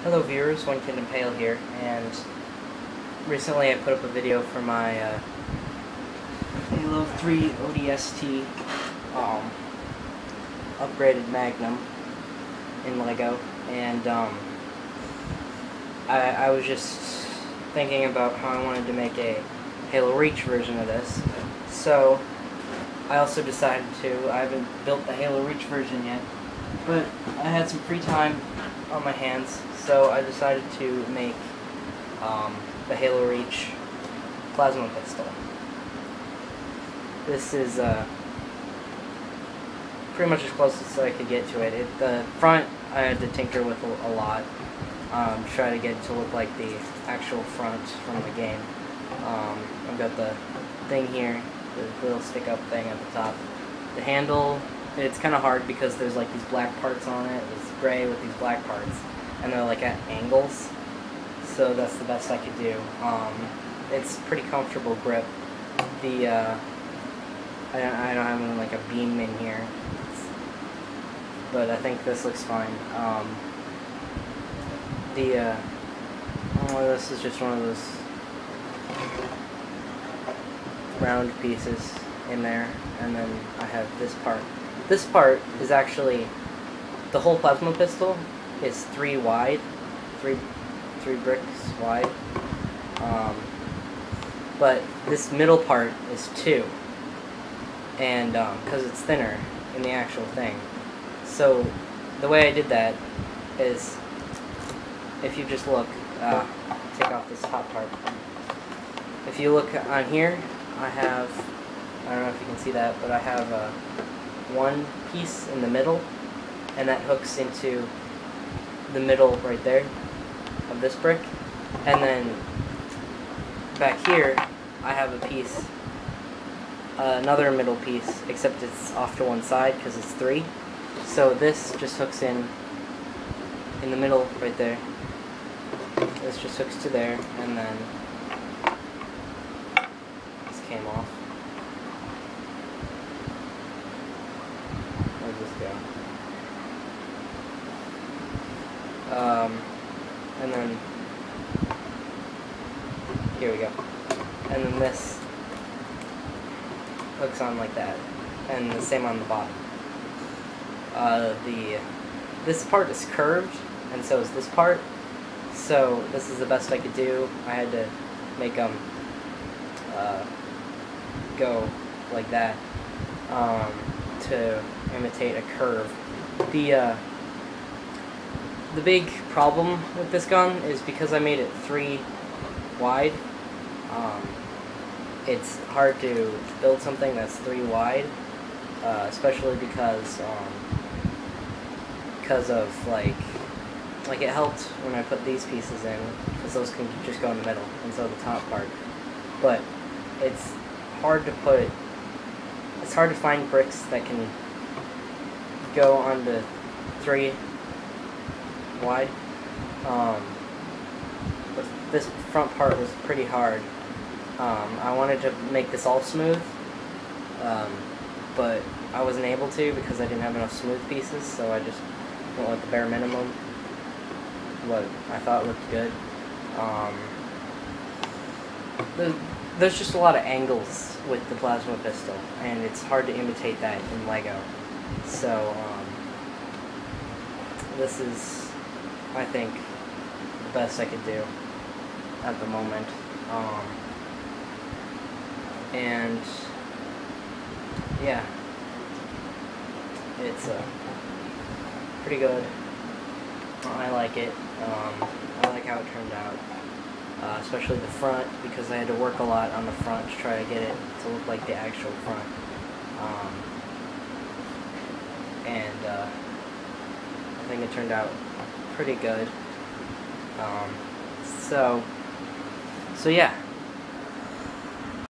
Hello viewers, One Kingdom Pale here, and recently I put up a video for my Halo 3 ODST upgraded Magnum in LEGO, and I was just thinking about how I wanted to make a Halo Reach version of this, so I also decided to. I haven't built the Halo Reach version yet, but I had some free time on my hands, so I decided to make the Halo Reach plasma pistol. This is pretty much as close as I could get to it. The front I had to tinker with a lot, try to get it to look like the actual front from the game. I've got the thing here, the little stick-up thing at the top. The handle, it's kind of hard because there's like these black parts on it. It's gray with these black parts, and they're like at angles. So that's the best I could do. It's pretty comfortable grip. The I don't have like a beam in here, but I think this looks fine. This is just one of those round pieces in there, and then I have this part. This part is actually, the whole plasma pistol is 3 wide, three bricks wide, but this middle part is 2, and because it's thinner in the actual thing. So the way I did that is, if you just look, take off this top part. If you look on here, I don't know if you can see that, but I have one piece in the middle, and that hooks into the middle right there of this brick, and then back here I have a piece, another middle piece, except it's off to one side because it's 3. So this just hooks in the middle right there. This just hooks to there, and then this came off. Where does this go? And then here we go. And then this hooks on like that, and the same on the bottom. This part is curved, and so is this part. So this is the best I could do. I had to make them go like that to imitate a curve. The big problem with this gun is because I made it 3 wide. It's hard to build something that's 3 wide, especially because of like it helped when I put these pieces in, because those can just go in the middle, and so the top part. But it's hard to find bricks that can go onto 3 wide. But this front part was pretty hard. I wanted to make this all smooth, but I wasn't able to because I didn't have enough smooth pieces, so I just went with the bare minimum, what I thought looked good. There's just a lot of angles with the plasma pistol, and it's hard to imitate that in LEGO. So this is, I think, the best I could do at the moment. And yeah, it's pretty good. I like it. I like how it turned out, especially the front, because I had to work a lot on the front to try to get it to look like the actual front. And I think it turned out pretty good. So yeah.